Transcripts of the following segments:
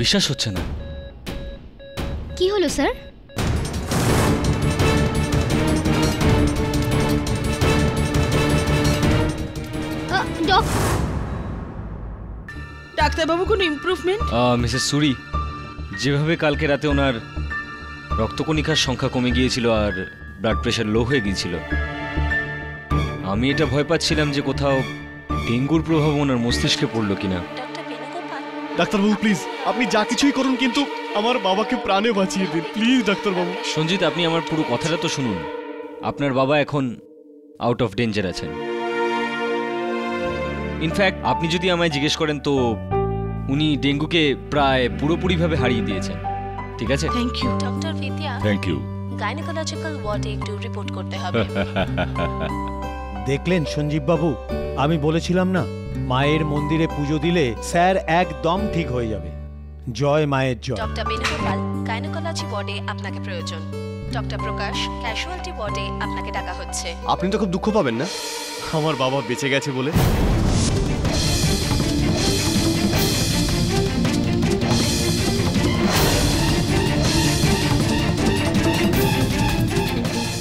বিশ্বাস হচ্ছে না। কি হলো স্যার? ডাক্তারবাবু কোনো ইমপ্রুভমেন্ট? মিসেস সুরি, যেভাবে কালকে রাতে ওনার রক্তকণিকার সংখ্যা কমে গিয়েছিল আর ব্লাড প্রেশার লো হয়ে গিয়েছিল, আমি এটা ভয় পাচ্ছিলাম যে কোথাও ডেঙ্গুর প্রভাব ওনার মস্তিষ্কে পড়লো কিনা। ডাক্তারবাবু প্লিজ, আপনি যা কিছুই করুন কিন্তু আমার বাবাকে প্রাণে বাঁচিয়ে দিন প্লিজ ডাক্তারবাবু। সঞ্জিত, আপনি আমার পুরো কথাটা তো শুনুন। আপনার বাবা এখন আউট অফ ডেঞ্জার আছেন। ইনফ্যাক্ট আপনি যদি আমায় জিজ্ঞেস করেন তো উনি ডেঙ্গুকে প্রায় পুরোপুরিভাবে হারিয়ে দিয়েছেন। ঠিক আছে? Thank you doctor Vidya. Thank you. Gynaecological ওয়ার্ডে একটু রিপোর্ট করতে হবে। দেখলেন সঞ্জীব বাবু, আমি বলেছিলাম না মায়ের মন্দিরে পুজো দিলে স্যার একদম ঠিক হয়ে যাবে। জয় মায়ের জয়। ডক্টর বেনুগোপাল, গাইনোকোলজি ওয়ার্ডে আপনাকে প্রয়োজন। ডক্টর প্রকাশ, ক্যাজুয়ালিটি ওয়ার্ডে আপনাকে ডাকা হচ্ছে। আপনি তো খুব দুঃখ পাবেন না আমার বাবা বেঁচে গেছে বলে?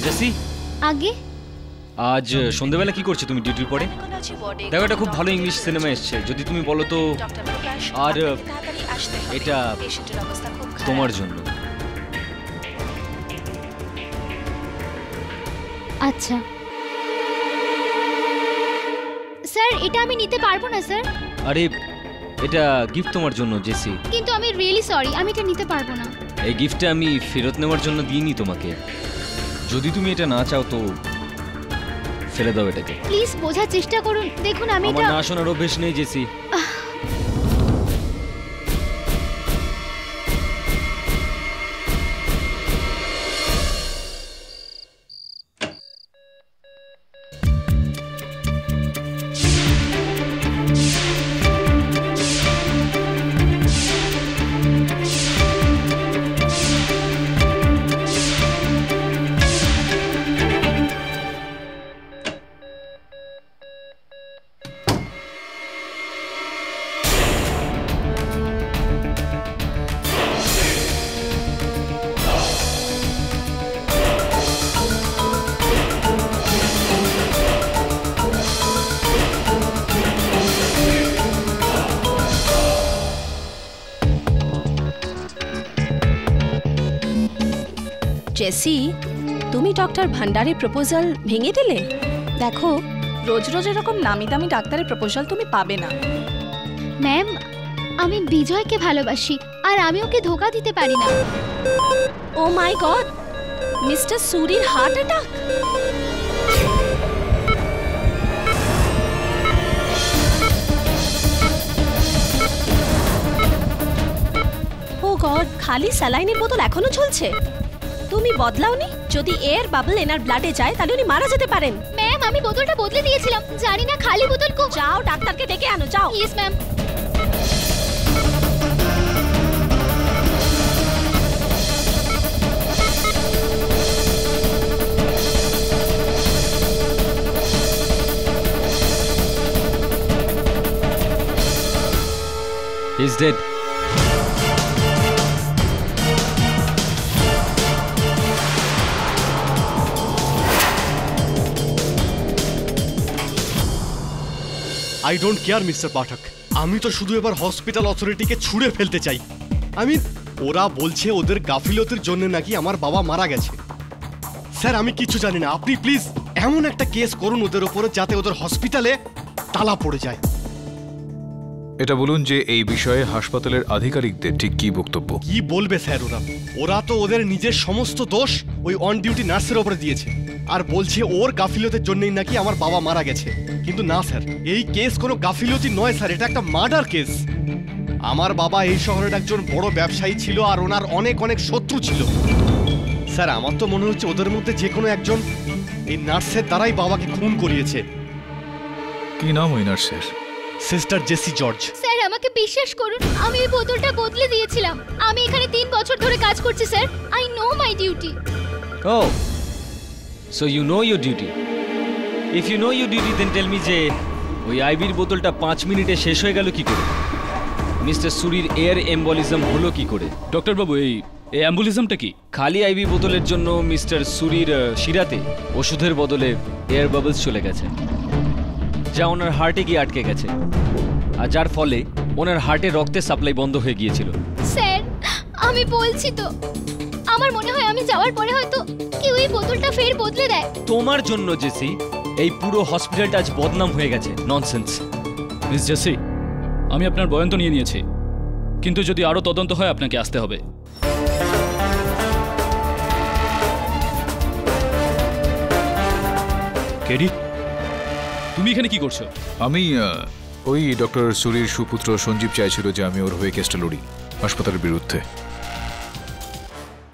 জেসি, আগে আজ সন্ধ্যাবেলা কি করছো তুমি ডিউটির পরে? গাইনোকোলজি ওয়ার্ডে দেখো, একটা খুব ভালো ইংলিশ সিনেমা এসছে, যদি তুমি বলো তো। ডক্টর প্রকাশ, আর আপনাকে তাড়াতাড়ি আসতে হবে। এটা পেশেন্টের অবস্থা খুব খারাপ। তোমার জন্য। আচ্ছা স্যার, এটা আমি নিতে পারবো না স্যার। আরে এটা গিফট তোমার জন্য জেসি। কিন্তু আমি রিয়েলি সরি, আমি এটা নিতে পারবো না। এই গিফটটা আমি ফেরত নেওয়ার জন্য দিইনি তোমাকে। যদি তুমি এটা না চাও তো ফেলে দাও এটাকে। প্লিজ বোঝার চেষ্টা করুন। দেখুন আমি আমার এটা না শোনার অভ্যেস নেই জেসি। জেসি, তুমি ডক্টর ভান্ডারের প্রপোজাল ভেঙে দিলে? দেখো, রোজ রোজ এরকম নামি দামি ডাক্তারের প্রপোজাল তুমি পাবে না। ম্যাম, আমি বিজয়কে ভালোবাসি আর আমি ওকে ধোকা দিতে পারি না। ও মাই গড, মিস্টার সুরির হার্ট অ্যাটাক। ও গড, খালি স্যালাইনের বোতল এখনো চলছে। তুমি বদলাওনি? যদি এয়ার বাবল এনার ব্লাডে যায় তাহলে উনি মারা যেতে পারেন। ম্যাম, আমি বোতলটা বদলে দিয়েছিলাম, জানি না খালি বোতল যাও ডাক্তারকে ডেকে আনো, যাও। Yes ma'am. He's dead. I don't care mister Pathak, আমি তো শুধু এবার হসপিটাল অথরিটিকে ছুঁড়ে ফেলতে চাই। ওরা বলছে ওদের গাফিলতির জন্য নাকি আমার বাবা মারা গেছে। স্যার, আমি কিছু জানি না, আপনি প্লিজ এমন একটা কেস করুন ওদের উপরে যাতে ওদের হসপিটালে তালা পড়ে যায়। এটা বলুন যে এই বিষয়ে হাসপাতালের আধিকারিকদের ঠিক কি বক্তব্য? কি বলবে স্যার, ওরা তো ওদের নিজের সমস্ত দোষ ওই অন ডিউটি নার্সের উপরে দিয়েছে আর বলছে ওর গাফিলতির জন্যই নাকি আমার বাবা মারা গেছে। কিন্তু না স্যার, এই কেস কোনো গাফিলতি নয় স্যার, এটা একটা মার্ডার কেস। আমার বাবা এই শহরের একজন বড় ব্যবসায়ী ছিল আর ওনার অনেক অনেক শত্রু ছিল। স্যার, আমার তো মনে হচ্ছে ওদের মধ্যে যে কোনো একজন এই নার্সের দ্বারাই বাবাকে খুন করিয়েছে। কি নাম ওই নার্সের? Sister JC George. স্যার, আমাকে বিশ্বাস করুন, আমি এই বোতলটা বদলে দিয়েছিলাম। আমি এখানে 3 বছর ধরে কাজ করছি sir. I know my duty. Oh, so you know your duty. If you know your duty, then tell me যে ওই আইবির বোতলটা 5 মিনিটে শেষ হয়ে গেল কি করে? মিস্টার সুরির এয়ার এম্বলিজম হলো কি করে? ডক্টর বাবু, এই অ্যাম্বুলিজমটা কি? খালি আইভি বোতলের জন্য মিস্টার সুরির শিরাতে ওষুধের বদলে এয়ার বাবলস চলে গেছে, যা ওনার হার্টে গিয়ে আটকে গেছে, আর যার ফলে ওনার হার্টে রক্তের সাপ্লাই বন্ধ হয়ে গিয়েছিল। স্যার আমি বলছি তো, আমার মনে হয় আমি যাওয়ার পরে হয়তো কেউ এই বোতলটা ফের বদলে দেয়। তোমার জন্য জেসি এই পুরো হসপিটালটা আজ বদনাম হয়ে গেছে। ননসেন্স। মিস জেসি, আমি আপনার বয়ান তো নিয়ে নিয়েছি, কিন্তু যদি আরও তদন্ত হয় আপনাকে আসতে হবে। কেডি, তুমি এখানে কি করছো? আমি ওই ডক্টর সুরির সুপুত্র সঞ্জীব চাইছিল যে আমি ওর হয়ে কেসটা লড়ি হাসপাতালের বিরুদ্ধে।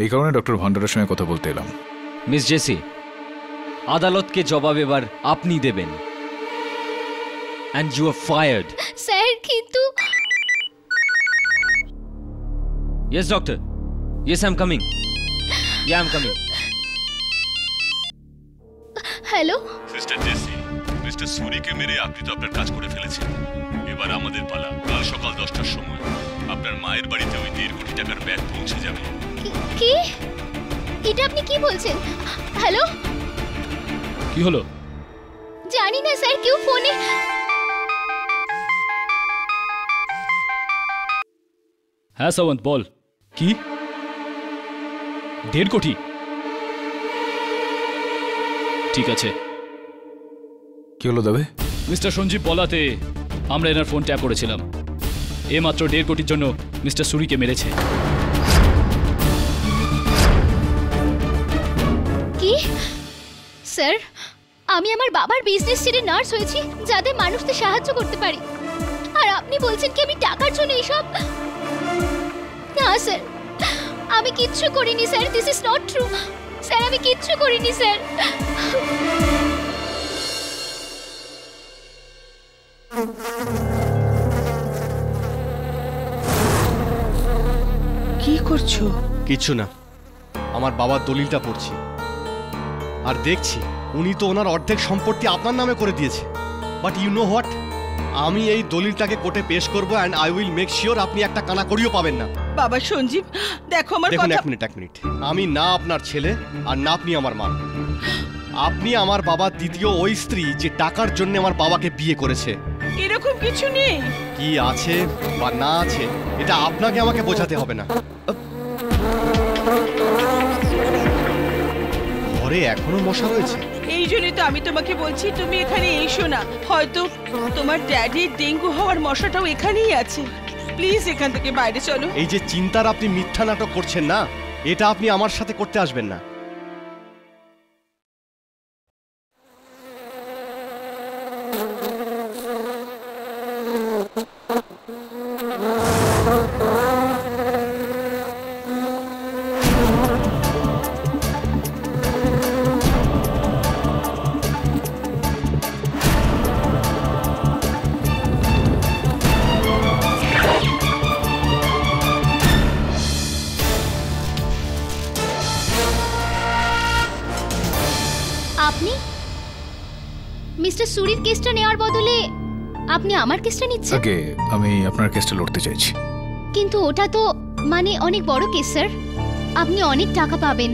এই কারণে ডক্টর ভান্ডারের সঙ্গে কথা বলতে এলাম। মিস জেসি, আদালতকে জবাব এবার আপনি দেবেন। And you are fired. Sir কিন্তু yes doctor, yes I am coming. Yeah I am coming. Hello sister Jessie, mister সুরিকে মেরে আপনি তো আপনার কাজ করে ফেলেছেন। এবার আমাদের পালা। কাল সকাল 10টার সময় আপনার মায়ের বাড়িতে ওই 1.5 কোটি টাকার ব্যাগ পৌঁছে যাবে। কি? এটা আপনি কি বলছেন? হ্যালো, কি হলো? জানি না স্যার, কেউ ফোনে। হ্যাঁ সাবন্ত, বল। কি 1.5 কোটি? ঠিক আছে। কি হলো দাবে? মিস্টার সঞ্জীব বলাতে আমরা এনার ফোন ট্যাপ করেছিলাম। এ মাত্র 1.5 কোটির জন্য মিস্টার সুরিকে মেরেছে। কি স্যার, আমি আমার বাবার বিজনেস ছেড়ে নার্স হয়েছি যাতে মানুষদের সাহায্য করতে পারি, আর আপনি বলছেন কি আমি টাকার জন্য এইসব? না স্যার, আমি কিচ্ছু করিনি sir. This is not true sir, আমি কিচ্ছু করিনি স্যার। কি করছো? কিচ্ছু না, আমার বাবার দলিলটা পড়ছি আর দেখছি উনি তো ওনার অর্ধেক সম্পত্তি আপনার নামে করে দিয়েছে। বাট ইউ নো হোয়াট, আমি এই দলিলটাকে কোর্টে পেশ করবো and I will make sure আপনি একটা কানা করিও পাবেন না। বাবা সঞ্জীব, দেখো আমার দেখুন, কথা। এক মিনিট। আমি না আপনার ছেলে আর না আপনি আমার মা। আপনি আমার বাবার দ্বিতীয় ওই স্ত্রী যে টাকার জন্য আমার বাবাকে বিয়ে করেছে। এরকম কিছু নেই। কি আছে বা না আছে এটা আপনাকে আমাকে বোঝাতে হবে না। ঘরে এখনো মশা রয়েছে। এই জন্যই তো আমি তোমাকে বলছি তুমি এখানে এসো না। হয়তো তোমার ড্যাডির ডেঙ্গু হওয়ার মশাটাও এখানেই আছে। প্লিজ এখান থেকে বাইরে চলো। এই যে চিন্তার আপনি মিথ্যা নাটক করছেন না, এটা আপনি আমার সাথে করতে আসবেন না। আপনি মিস্টার সুরির কেসটা নেওয়ার বদলে আপনি আমার কেসটা নিচ্ছেন? আগে আমি আপনার কেসটা লড়তে চাইছি। কিন্তু ওটা তো মানে অনেক বড় কেস স্যার, আপনি অনেক টাকা পাবেন।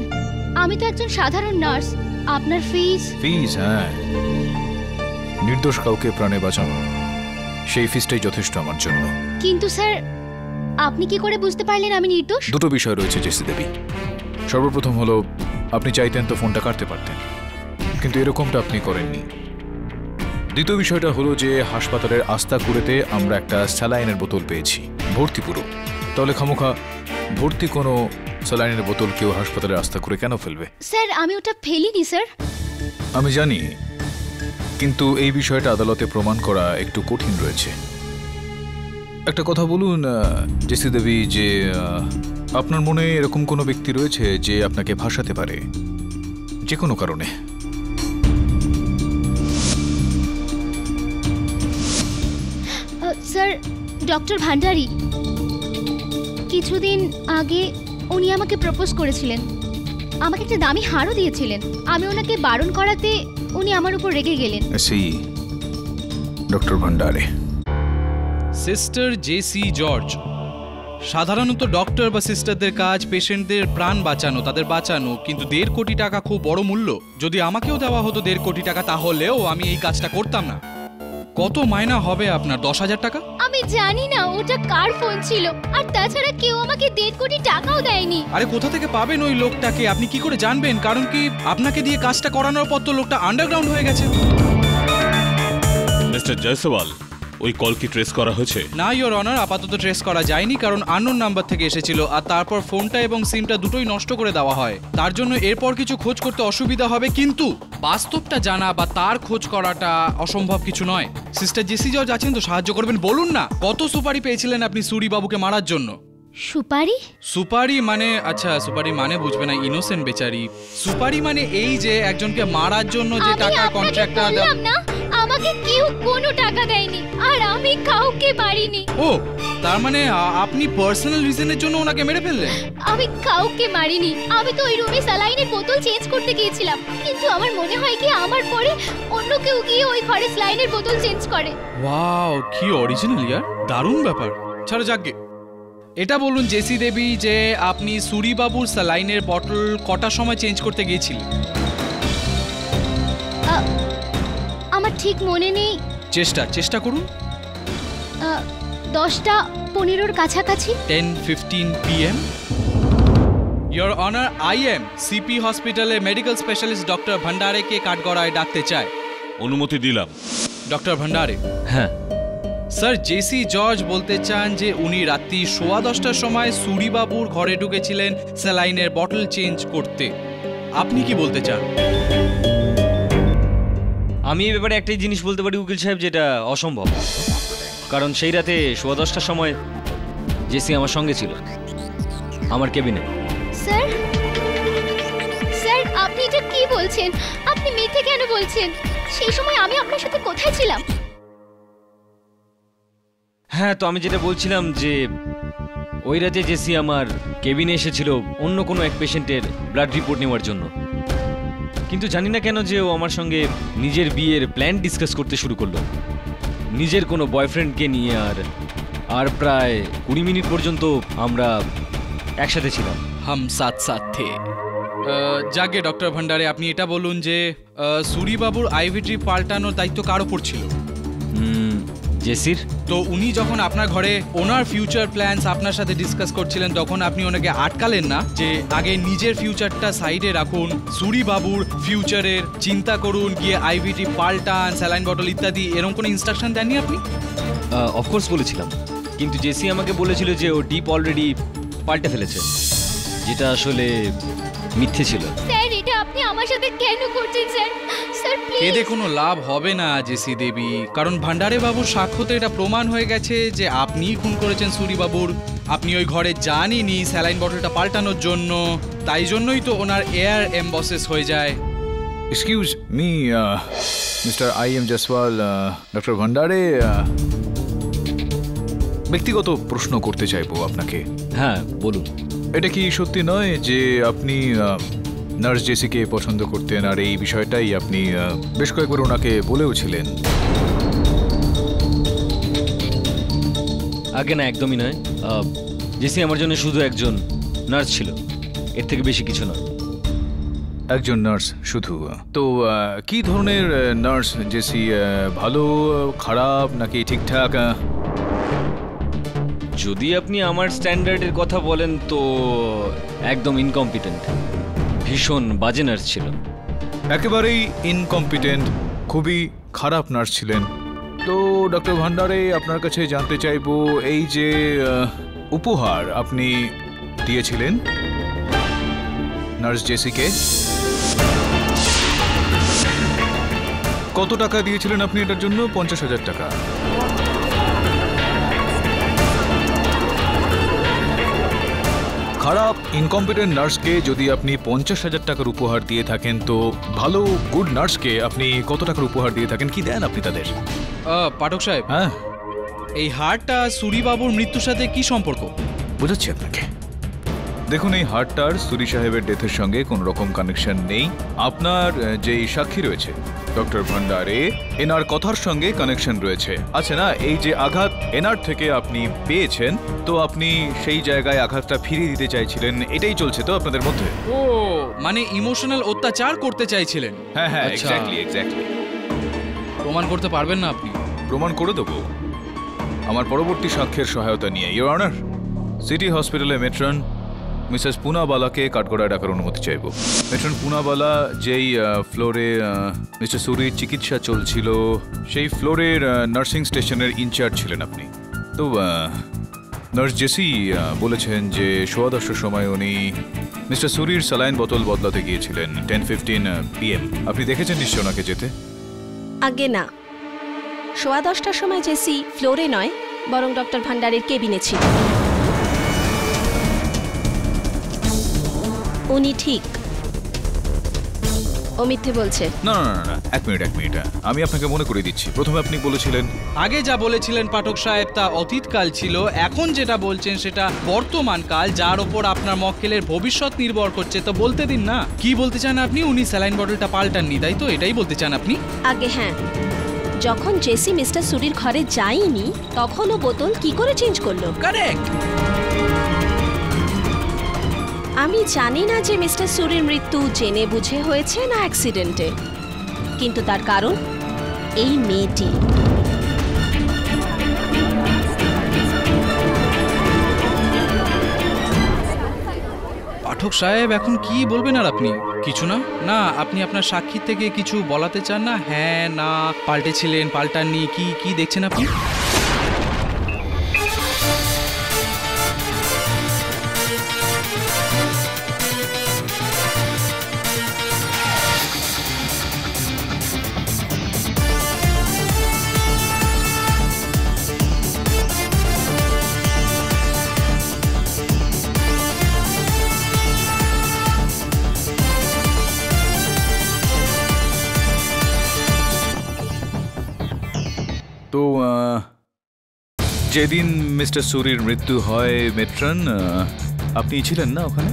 আমি তো একজন সাধারণ নার্স, আপনার ফিস। হ্যাঁ, নির্দোষ কাউকে প্রাণে বাঁচানো, সেই ফিসটাই যথেষ্ট আমার জন্য। কিন্তু স্যার আপনি কি করে বুঝতে পারলেন আমি নির্দোষ? দুটো বিষয় রয়েছে জেসি দেবী। সর্বপ্রথম হলো আপনি চাইতেন তো ফোনটা কাটতে পারতেন, কিন্তু এরকমটা আপনি করেননি। দ্বিতীয় বিষয়টা হলো যে হাসপাতালের আস্তাকুড়েতে আমরা একটা স্যালাইনের বোতল পেয়েছি, ভর্তি পুরো। তাহলে খামোখা ভর্তি কোনো স্যালাইনের বোতল কেউ হাসপাতালের আস্তাকুড়ে কেন ফেলবে? স্যার আমি ওটা ফেলিনি স্যার। আমি জানি, কিন্তু এই বিষয়টা আদালতে প্রমাণ করা একটু কঠিন রয়েছে। একটা কথা বলুন জেসি দেবী, যে আপনার মনে এরকম কোনো ব্যক্তি রয়েছে যে আপনাকে ফাঁসাতে পারে যে কোনো কারণে? স্যার ডক্টর ভান্ডারী, কিছুদিন আগে উনি আমাকে প্রপোজ করেছিলেন, আমাকে একটা দামি হারও দিয়েছিলেন। আমি ওনাকে বারণ করাতে উনি আমার উপর রেগে গেলেন। সেই ডক্টর ভান্ডারে সিস্টার জেসি জর্জ। সাধারণত ডক্টর বা সিস্টারদের কাজ পেশেন্টদের প্রাণ বাঁচানো, তাদের বাঁচানো, কিন্তু 1.5 কোটি টাকা খুব বড় মূল্য। যদি আমাকেও দেওয়া হতো 1.5 কোটি টাকা তাহলেও আমি এই কাজটা করতাম না। কত মাইনা হবে আপনার? 10,000 টাকা? আমি জানি না ওটা কার ফোন ছিল, আর তাছাড়া কেউ আমাকে 1.5 কোটি টাকাও দেয়নি। আরে কোথা থেকে পাবেন ওই লোকটাকে? আপনি কি করে জানবেন? কারণ কি আপনাকে দিয়ে কাজটা করানোর পর তো লোকটা আন্ডারগ্রাউন্ড হয়ে গেছে। মিস্টার জয়সওয়াল, ওই কল কি ট্রেস করা হয়েছে? না ইওর অনার, আপাতত ট্রেস করা যায়নি, কারণ আননোন নাম্বার থেকে এসেছিল, আর তারপর ফোনটা এবং সিমটা দুটোই নষ্ট করে দেওয়া হয়। তার জন্য এরপর কিছু খোঁজ করতে অসুবিধা হবে, কিন্তু বাস্তবটা জানা বা তার খোঁজ করাটা অসম্ভব কিছু নয়। সিস্টার জেসি জর্জ আছেন তো, সাহায্য করবেন? বলুন না, কত সুপারি পেয়েছিলেন আপনি সুরি বাবুকে মারার জন্য? সুপারি? সুপারি মানে, আচ্ছা সুপারি মানে বুঝবে না, ইনোসেন্ট বেচারি। সুপারি মানে এই যে একজনকে মারার জন্য যে টাকার কন্ট্রাক্টটা বললাম না, আমাকে কেউ কোনো টাকা দেয়নি, আর আমি কাউকে মারিনি। ও, তার মানে আপনি পার্সোনাল রিজনের জন্য ওনাকে মেরে ফেললেন? আমি কাউকে মারিনি। আমি তো ওই রুমে স্যালাইনের বোতল চেঞ্জ করতে গিয়েছিলাম, কিন্তু আমার মনে হয় কি আমার পরে অন্য কেউ গিয়ে ওই ঘরে স্যালাইনের বোতল চেঞ্জ করে। ওয়াও, কি অরিজিনাল ইয়ার, দারুণ ব্যাপার। ছাড়ো যাকগে, এটা বলুন জেসি দেবী যে আপনি সুরি বাবুর স্যালাইনের বটল কটার সময় চেঞ্জ করতে গিয়েছিলেন? আমার ঠিক মনে নেই। চেষ্টা করুন। 10টা 15-র কাছাকাছি। 10:15 PM। Your honour, IM CP হসপিটালে মেডিকেল স্পেশালিস্ট ডক্টর ভান্ডারেকে কাঠগড়ায় ডাকতে চায়। অনুমতি দিলাম। ডক্টর ভান্ডারে। হ্যাঁ স্যার, জেসি জর্জ বলতে চান যে উনি রাত্রি 10:15টার সময় সুরি বাবুর ঘরে ঢুকেছিলেন স্যালাইনের বটল চেঞ্জ করতে। আপনি কি বলতে চান? আমি এই ব্যাপারে একটাই জিনিস বলতে পারি উকিল সাহেব, যেটা অসম্ভব। কারণ সেই রাতে 10:15টার সময় জেসি আমার সঙ্গে ছিল, আমার কেবিনে। স্যার, আপনি এটা কি বলছেন? আপনি মিথ্যে কেন বলছেন? সেই সময় আমি আপনার সাথে কোথায় ছিলাম? হ্যাঁ, তো আমি যেটা বলছিলাম যে ওই রাতে জেসি আমার কেবিনে এসেছিল অন্য কোনো এক পেশেন্টের ব্লাড রিপোর্ট নেওয়ার জন্য, কিন্তু জানি না কেন যে ও আমার সঙ্গে নিজের বিয়ের প্ল্যান ডিসকাস করতে শুরু করলো, নিজের কোনো বয়ফ্রেন্ডকে নিয়ে। আর প্রায় 20 মিনিট পর্যন্ত আমরা একসাথে ছিলাম। হাম সাথ সাথ থে। যাকে ডক্টর ভান্ডারে, আপনি এটা বলুন যে সুরি বাবুর আইভি ড্রিপ পাল্টানোর দায়িত্ব কার ওপর ছিল? জেসির। তো উনি যখন আপনার ঘরে ওনার ফিউচার প্ল্যানস আপনার সাথে ডিসকাস করছিলেন, তখন আপনি ওনাকে আটকালেন না যে আগে নিজের ফিউচারটা সাইডে রাখুন, সুরি বাবুর ফিউচারের চিন্তা করুন, গিয়ে আইভিটি পাল্টান, স্যালাইন বটল ইত্যাদি, এরকম কোনো ইনস্ট্রাকশন দেননি আপনি? অফকোর্স বলেছিলাম, কিন্তু জেসি আমাকে বলেছিল যে ও ডিপ অলরেডি পাল্টে ফেলেছে, যেটা আসলে মিথ্যে ছিল। স্যার, এটা আপনি আমার সাথে কেন করছেন স্যার? Sir please. কেঁদে কোনো লাভ হবে না জেসি দেবী, কারণ ভান্ডারে বাবুর সাক্ষ্যতে এটা প্রমাণ হয়ে গেছে যে আপনিই খুন করেছেন সুরি বাবুর। আপনি ওই ঘরে যানইনি স্যালাইন বটলটা পাল্টানোর জন্য, তাই জন্যই তো ওনার এয়ার এমবসেস হয়ে যায়। Excuse me mister IM Jaiswal, doctor ভান্ডারে, ব্যক্তিগত প্রশ্ন করতে চাইবো আপনাকে। হ্যাঁ বলুন। এটা কি সত্যি নয় যে আপনি নার্স জেসিকে পছন্দ করতেন, আর এই বিষয়টাই আপনি বেশ কয়েকবার ওনাকে বলেও ছিলেন? আগে না, একদমই নয়। জেসি আমার জন্য শুধু একজন নার্স ছিল, এর থেকে বেশি কিছু না। একজন নার্স শুধু? তো কি ধরনের নার্স জেসি? ভালো, খারাপ, নাকি ঠিকঠাক? যদি আপনি আমার স্ট্যান্ডার্ডের কথা বলেন তো একদম ইনকম্পিটেন্ট, ভীষণ বাজে নার্স ছিল। একেবারেই ইনকম্পিটেন্ট, খুবই খারাপ নার্স ছিলেন। তো ডক্টর ভান্ডারে, আপনার কাছে জানতে চাইবো, এই যে উপহার আপনি দিয়েছিলেন নার্স জেসিকে, কত টাকা দিয়েছিলেন আপনি এটার জন্য? 50,000 টাকা। খারাপ ইনকম্পিটেন্ট নার্সকে যদি আপনি 50,000 টাকার উপহার দিয়ে থাকেন, তো ভালো গুড নার্সকে আপনি কত টাকার উপহার দিয়ে থাকেন? কি দেন আপনি তাদের? পাঠক সাহেব, হ্যাঁ, এই হারটা সুরি বাবুর মৃত্যুর সাথে কি সম্পর্ক? বুঝাচ্ছি আপনাকে। দেখুন, এই হারটার সুরি সাহেবের ডেথের সঙ্গে কোনো রকম কানেকশন নেই। আপনার যেই সাক্ষী রয়েছে ডক্টর ভান্ডারে এনার কথার সঙ্গে কানেকশন রয়েছে আছে না? এই যে আঘাত এনার থেকে আপনি পেয়েছেন, তো আপনি সেই জায়গায় আঘাতটা ফিরিয়ে দিতে চাইছিলেন, এটাই চলছে তো আপনাদের মধ্যে? ও মানে ইমোশনাল অত্যাচার করতে চাইছিলেন? হ্যাঁ হ্যাঁ, আচ্ছা। এক্স্যাক্টলি। প্রমাণ করতে পারবেন না আপনি? প্রমাণ করে দেবো আমার পরবর্তী সাক্ষ্যের সহায়তা নিয়ে। ইওর অনার, সিটি হসপিটালে মেট্রন মিসেস পুনাবালাকে কাঠগড়ায় ডাকার অনুমতি চাইব। মেট্রন পুনাবালা যেই ফ্লোরে মিস্টার সুরির চিকিৎসা চলছিল, সেই ফ্লোরের নার্সিং স্টেশনের ইনচার্জ ছিলেন আপনি। তো নার্স জেসি বলেছেন যে 10:15 সময় উনি মিস্টার সুরির স্যালাইন বোতল বদলাতে গিয়েছিলেন 10:15 PM। আপনি দেখেছেন নিশ্চয় ওনাকে যেতে? আগে না, 10:15টার সময় জেসি ফ্লোরে নয়, বরং ডক্টর ভান্ডারের কেবিনে ছিল। উনি ঠিক, ও মিথ্যে বলছে। না না না না, এক মিনিট, আমি আপনাকে মনে করে দিচ্ছি। প্রথমে আপনি বলেছিলেন আগে যা বলেছিলেন পাঠক সাহেব তা অতীতকাল ছিল, এখন যেটা বলছেন সেটা বর্তমান কাল, যার ওপর আপনার মক্কেলের ভবিষ্যৎ নির্ভর করছে। তো বলতে দিন না, কি বলতে চান আপনি? উনি স্যালাইন বটলটা পাল্টাননি, তাই তো? এটাই বলতে চান আপনি? আগে হ্যাঁ, যখন জেসি মিস্টার সুরির ঘরে যায়নি তখন ও বোতল কি করে চেঞ্জ করলো? কারেক্ট। আমি জানি না যে মিস্টার সুরির মৃত্যু জেনে বুঝে হয়েছে না অ্যাক্সিডেন্টে, কিন্তু তার কারণ এই মেয়েটি। পাঠক সাহেব এখন কি বলবেন? আর আপনি কিছু না? না আপনি আপনার সাক্ষী থেকে কিছু বলাতে চান না? হ্যাঁ না, পাল্টেছিলেন, পাল্টাননি, কি কি দেখছেন আপনি? তো যেদিন মিস্টার সুরির মৃত্যু হয় মেট্রন, আপনি ছিলেন না ওখানে?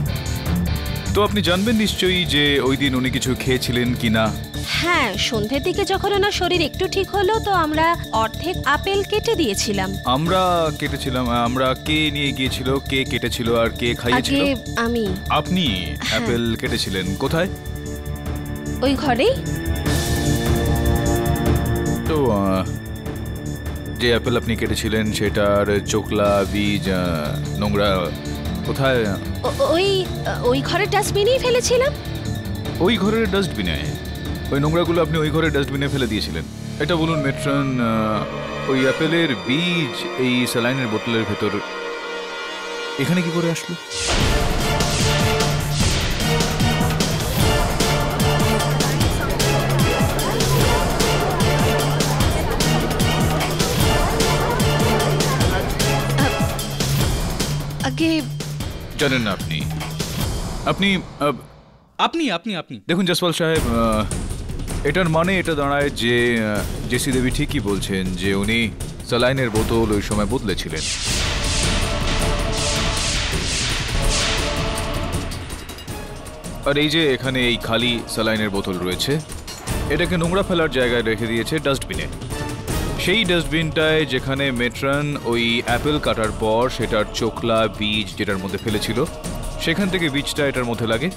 তো আপনি জানবেন নিশ্চয়ই যে ওই দিন উনি কিছু খেয়েছিলেন কিনা। হ্যাঁ, সন্ধ্যের দিকে যখন ওনার শরীর একটু ঠিক হলো তো আমরা অর্ধেক আপেল কেটে দিয়েছিলাম। আমরা কেটেছিলাম? আমরা কে নিয়ে গিয়েছিল, কে কেটেছিল আর কে খাইয়েছিল? আগে আমি। আপনি আপেল কেটেছিলেন কোথায়? ওই ঘরেই। তো যে আপেল আপনি কেটেছিলেন সেটার চোকলা, বীজ, নোংরা কোথায়? ওই ঘরের ডাস্টবিনেই ফেলেছিলাম। ওই ঘরের ডাস্টবিনে? ওই নোংরাগুলো আপনি ওই ঘরের ডাস্টবিনে ফেলে দিয়েছিলেন? এটা বলুন মেট্রন, ওই আপেলের বীজ এই স্যালাইনের বোতলের ভেতর এখানে কি করে আসলো? আগে জানেন না আপনি? আপনি আপনি আপনি আপনি দেখুন জসওয়াল সাহেব, এটার মানে এটা দাঁড়ায় যে জেসি দেবী ঠিকই বলছেন যে উনি স্যালাইনের বোতল ওই সময় বদলেছিলেন। আর এই যে এখানে এই খালি স্যালাইনের বোতল রয়েছে, এটাকে নোংরা ফেলার জায়গায় রেখে দিয়েছে ডাস্টবিনে। সেই ডাস্টবিনটায় যেখানে মেট্রন ওই অ্যাপেল কাটার পর সেটার চোখলা, বীজ যেটার মধ্যে ফেলেছিল, সেখান থেকে বীজটা এটার মধ্যে লাগে।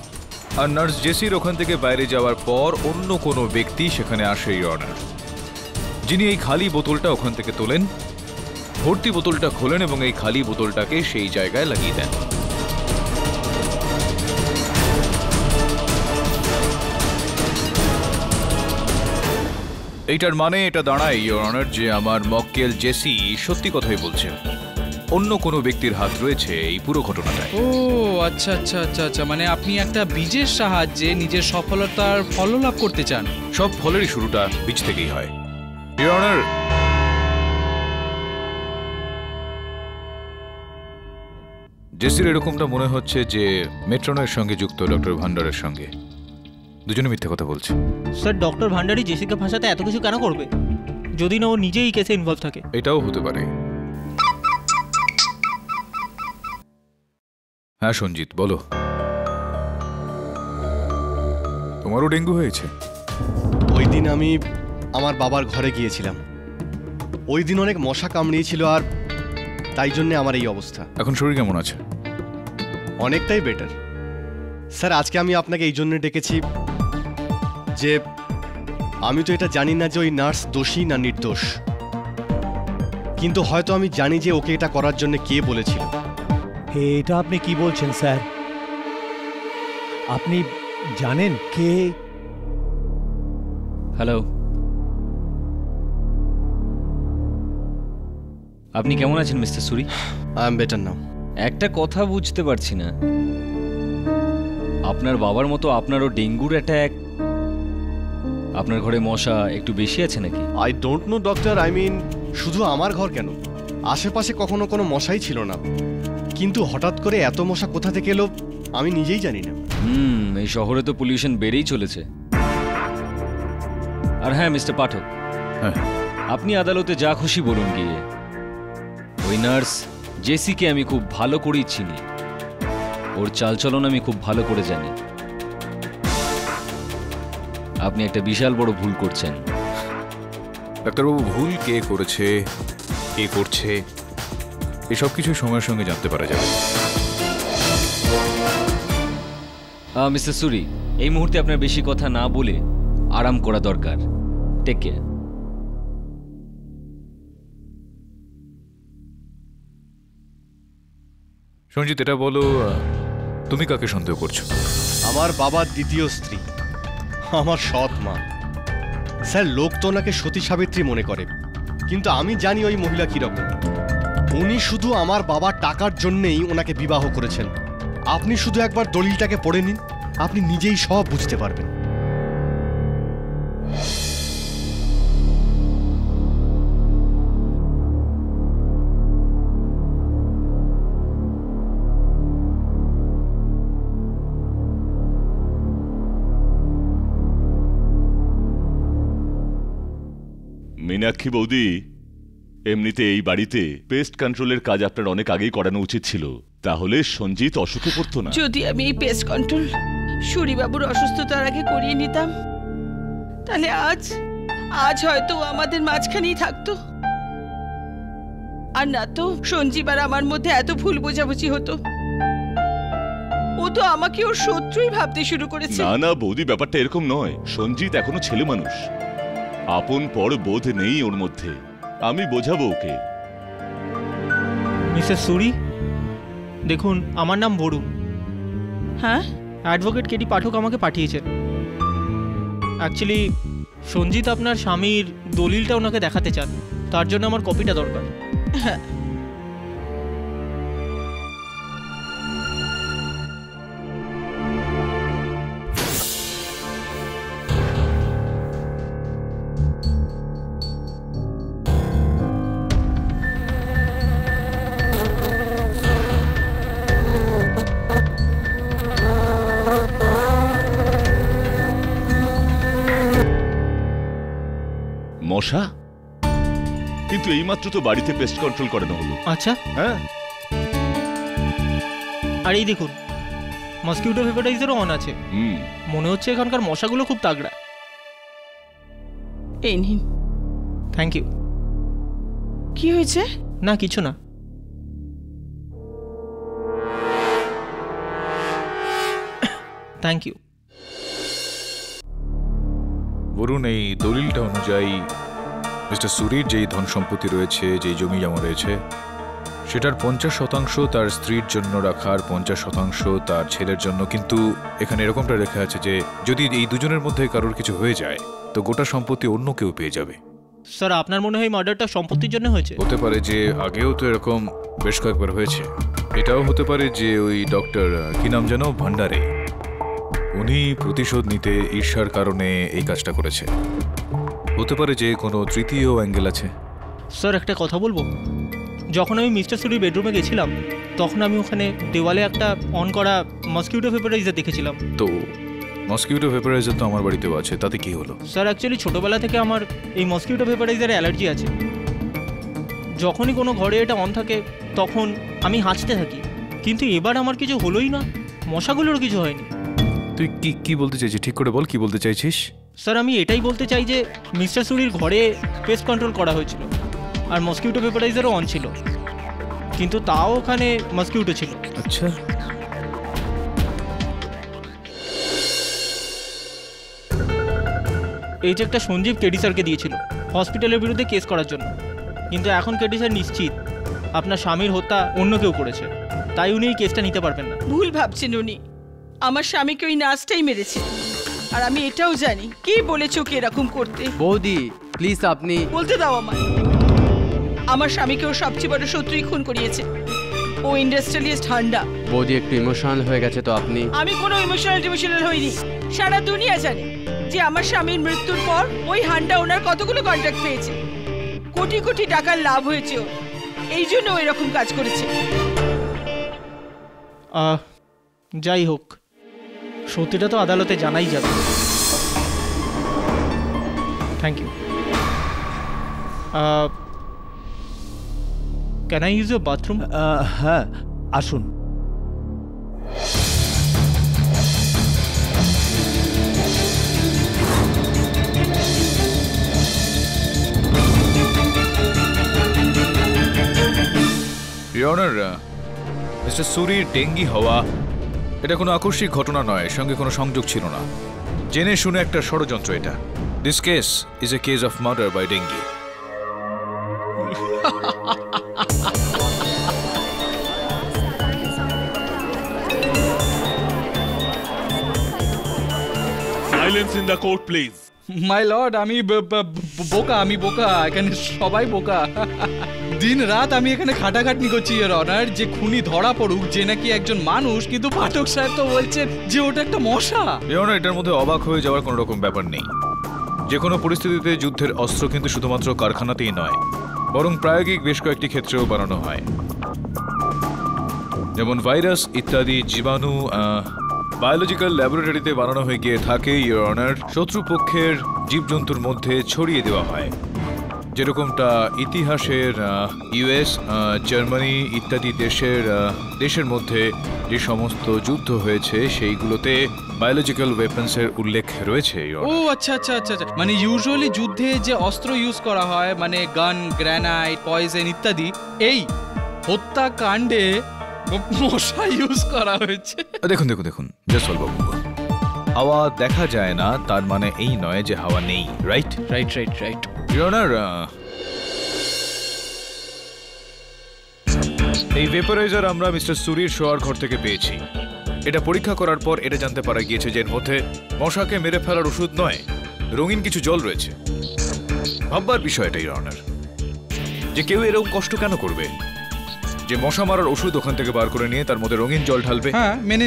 আর নার্স জেসির ওখান থেকে বাইরে যাওয়ার পর অন্য কোনো ব্যক্তি সেখানে আসে, ইওর অনার, যিনি এই খালি বোতলটা ওখান থেকে তোলেন, ভর্তি বোতলটা খোলেন এবং এই খালি বোতলটাকে সেই জায়গায় লাগিয়ে দেন। এইটার মানে এটা দাঁড়ায়, ইওর অনার, যে আমার মক্কেল জেসি সত্যি কথাই বলছেন। অন্য কোনো ব্যক্তির হাত রয়েছে এই পুরো ঘটনাটায়। ও আচ্ছা আচ্ছা আচ্ছা আচ্ছা, মানে আপনি একটা বীজের সাহায্যে নিজের সফলতার ফল লাভ করতে চান। সব ফলেরই শুরুটা বীজ থেকেই হয়, ইওর অনার। জেসির এরকমটা মনে হচ্ছে যে মেট্রনের সঙ্গে যুক্ত ডক্টর ভান্ডারের সঙ্গে। দুজনে মিথ্যে কথা বলছে। স্যার, ডক্টর ভান্ডারি জেসিকে ফাঁসাতে এত কিছু কেন করবে যদি না ও নিজেই কেসে ইনভলভ থাকে? এটাও হতে পারে। হ্যাঁ সঞ্জিত, বলো। তোমারও ডেঙ্গু হয়েছে? ওই দিন আমি আমার বাবার ঘরে গিয়েছিলাম। ওই দিন অনেক মশা কামড়িয়েছিল আর তাই জন্য আমার এই অবস্থা। এখন শরীর কেমন আছে? অনেকটাই বেটার স্যার। আজকে আমি আপনাকে এই জন্য ডেকেছি যে আমি তো এটা জানি না যে ওই নার্স দোষী না নির্দোষ, কিন্তু হয়তো আমি জানি যে ওকে এটা করার জন্য কে বলেছিল। এটা আপনি কি বলছেন স্যার? আপনি জানেন কে? হ্যালো, আপনি কেমন আছেন mister Suri? I am better now. একটা কথা বুঝতে পারছি না, আপনার বাবার মতো আপনারও ডেঙ্গুর অ্যাটাক, আপনার ঘরে মশা একটু বেশি আছে নাকি? I don't know doctor. I mean শুধু আমার ঘর কেন, আশেপাশে কখনো কোনো মশাই ছিল না, কিন্তু হঠাৎ করে এত মশা কোথা থেকে এলো আমি নিজেই জানি না। এই শহরে তো পলিউশন বেড়েই চলেছে। আর হ্যাঁ মিস্টার পাঠক, আপনি আদালতে যা খুশি বলুন গিয়ে, ওই নার্স জেসিকে আমি খুব ভালো করেই চিনি, ওর চালচলন আমি খুব ভালো করে জানি। আপনি একটা বিশাল বড় ভুল করছেন। ডাক্তারবাবু, ভুল কে করেছে, কে করছে, এসব কিছু সময়ের সঙ্গে জানতে পারা যাবে। মিস্টার সুরি, এই মুহূর্তে আপনার বেশি কথা না বলে আরাম করা দরকার। Take care. সঞ্জিত, এটা বলো, তুমি কাকে সন্দেহ করছো? আমার বাবার দ্বিতীয় স্ত্রী, আমার সৎ মা। স্যার, লোক তো ওনাকে সতী সাবিত্রী মনে করে, কিন্তু আমি জানি ওই মহিলা কিরকম। উনি শুধু আমার বাবার টাকার জন্যেই ওনাকে বিবাহ করেছেন। আপনি শুধু একবার দলিলটাকে পড়ে নিন, আপনি নিজেই সব বুঝতে পারবেন। মীনাক্ষী বৌদি, এমনিতে এই বাড়িতে পেস্ট কন্ট্রোলের কাজ আপনার অনেক আগেই করানো উচিত ছিল, তাহলে সঞ্জিত অসুখে পড়তো না। যদি আমি এই পেস্ট কন্ট্রোল সুরিবাবুর অসুস্থতার আগে করিয়ে নিতাম, তাহলে আজ হয়তো আমাদের মাঝখানেই থাকতো। আর না তো সঞ্জীব আর আমার মধ্যে এত ভুল বোঝাবুঝি হতো। ও তো আমাকে ওর শত্রুই ভাবতে শুরু করেছে। না না বৌদি, ব্যাপারটা এরকম নয়। সঞ্জিত এখনো ছেলে মানুষ, আপন পর বোধ নেই ওর মধ্যে। আমি বোঝাবো ওকে। মিসেস সুরি, দেখুন, আমার নাম বরুণ। হ্যাঁ, অ্যাডভোকেট কেডি পাঠক আমাকে পাঠিয়েছেন। অ্যাকচুয়ালি সঞ্জিত আপনার স্বামীর দলিলটা ওনাকে দেখাতে চান, তার জন্য আমার কপিটা দরকার। হ্যাঁ, মশা? কিন্তু এইমাত্র তো বাড়িতে পেস্ট কন্ট্রোল করানো হলো। আচ্ছা, হ্যাঁ। আর এই দেখুন, মসকিউটো ভেপারাইজারও অন আছে। মনে হচ্ছে এখানকার মশাগুলো খুব তাগড়া। এই নিন। Thank you. কি হয়েছে? না, কিছু না। Thank you. বরুণ, এই দলিলটা অনুযায়ী মিস্টার সুরির যেই ধন সম্পত্তি রয়েছে, যেই জমি জমা রয়েছে, সেটার 50% তার স্ত্রীর জন্য রাখার, 50% তার ছেলের জন্য। কিন্তু এখানে এরকমটা লেখা আছে যে যদি এই দুজনের মধ্যে কারোর কিছু হয়ে যায় তো গোটা সম্পত্তি অন্য কেউ পেয়ে যাবে। স্যার, আপনার মনে হয় মার্ডারটা সম্পত্তির জন্য হয়েছে? হতে পারে যে আগেও তো এরকম বেশ কয়েকবার হয়েছে। এটাও হতে পারে যে ওই ডক্টর কি নাম যেন, ভান্ডারে, উনি প্রতিশোধ নিতে ঈর্ষার কারণে এই কাজটা করেছে। হতে পারে যে কোনো তৃতীয় অ্যাঙ্গেল আছে। স্যার, একটা কথা বলবো? যখন আমি মিস্টার সুরির বেডরুমে গেছিলাম, তখন আমি ওখানে দেওয়ালে একটা অন করা মসকিউটো ভেপারাইজার দেখেছিলাম। তো মসকিউটো ভেপারাইজার তো আমার বাড়িতেও আছে, তাতে কি হলো? স্যার, অ্যাকচুয়ালি ছোটোবেলা থেকে আমার এই মসকিউটো ভেপারাইজারে অ্যালার্জি আছে। যখনই কোনো ঘরে এটা অন থাকে তখন আমি হাঁচতে থাকি, কিন্তু এবার আমার কিছু হলোই না, মশাগুলোর কিছু হয়নি। তুই কি বলতে চাইছিস? ঠিক করে বল, কি বলতে চাইছিস? স্যার আমি এটাই বলতে চাই যে মিস্টার সুরির ঘরে পেস্ট কন্ট্রোল করা হয়েছিল আর মসকিউটো ভেপারাইজারও অন ছিল, কিন্তু তাও ওখানে মসকিউটো ছিল। আচ্ছা, এই চেকটা সঞ্জীব কেডি স্যারকে দিয়েছিল হসপিটালের বিরুদ্ধে কেস করার জন্য, কিন্তু এখন কেডি স্যার নিশ্চিত আপনার স্বামীর হত্যা অন্য কেউ করেছে, তাই উনি এই কেসটা নিতে পারবেন না। ভুল ভাবছেন উনি, আমার স্বামীকে ওই নার্সটাই মেরেছে। আর আমি এটাও জানি কি বলেছো কি এরকম করতে। বৌদি প্লিজ আপনি বলতে দাও আমায়। আমার স্বামীকে ও সবচেয়ে বড় শত্রুই খুন করিয়েছে। ও ইন্ডাস্ট্রিয়ালিস্ট হান্ডা। বৌদি একটু ইমোশনাল হয়ে গেছে তো আপনি। আমি কোনো ইমোশনাল হইনি। সারা দুনিয়া জানে যে আমার স্বামীর মৃত্যুর পর ওই হান্ডা ওনার কতগুলো কন্ট্রাক্ট পেয়েছে, কোটি কোটি টাকার লাভ হয়েছে ওর, এই জন্য ও এরকম কাজ করেছে। যাই হোক, সত্যিটা তো আদালতে জানাই যাবে। Thank you. Can I use your bathroom? হ্যাঁ, আসুন। ইওর অনার, মিস্টার সুরির ডেঙ্গি হওয়া এটা কোনো আকস্মিক ঘটনা নয়, সঙ্গে কোনো সংযোগ ছিল না, জেনে শুনে একটা ষড়যন্ত্র এটা। This case is a case of murder by dengue. Silence in the court please. My lord, আমি বোকা, এখানে সবাই বোকা। দিন রাত আমি এখানে খাটাখাটনি করছি ইওর অনার, যে খুনি ধরা পড়ুক, যে নাকি একজন মানুষ, কিন্তু পাঠক সাহেব তো বলছেন যে ওটা একটা মশা। ইওর অনার, এটার মধ্যে অবাক হয়ে যাওয়ার কোনো রকম ব্যাপার নেই। যে কোনো পরিস্থিতিতে যুদ্ধের অস্ত্র কিন্তু শুধুমাত্র কারখানাতেই নয়, বরং প্রায়োগিক বেশ কয়েকটি ক্ষেত্রেও বানানো হয়, যেমন ভাইরাস ইত্যাদি জীবাণু বায়োলজিক্যাল ল্যাবরেটরিতে বানানো হয়ে গিয়ে থাকে ইওর অনার, শত্রুপক্ষের জীবজন্তুর মধ্যে ছড়িয়ে দেওয়া হয়। যেরকমটা ইতিহাসের ইউএস, জার্মানি ইত্যাদি দেশের মধ্যে যে সমস্ত যুদ্ধ হয়েছে সেইগুলোতে বায়োলজিক্যাল ওয়েপন্সের উল্লেখ রয়েছে। ও আচ্ছা, মানে ইউজুয়ালি যুদ্ধে যে অস্ত্র ইউজ করা হয়, মানে গান, গ্রেনাইড, পয়জন ইত্যাদি, এই হত্যাকাণ্ডে মশা ইউজ করা হয়েছে। দেখুন, জয়সওয়াল বাবু, হাওয়া দেখা যায় না তার মানে এই নয় যে হাওয়া নেই, রাইট? রাইট। ইওর অনার, এই ভেপারাইজার আমরা মিস্টার সুরির শোয়ার ঘর থেকে পেয়েছি। এটা পরীক্ষা করার পর এটা জানতে পারা গিয়েছে যে এর মধ্যে মশাকে মেরে ফেলার ওষুধ নয়, রঙিন কিছু জল রয়েছে। ভাববার বিষয়টা ইওর অনার, যে কেউ এরকম কষ্ট কেন করবে যে মশা মারার ওষুধ ওখান থেকে বার করে নিয়ে তার মধ্যে রঙিন জল ঢালবে। হ্যাঁ, মেনে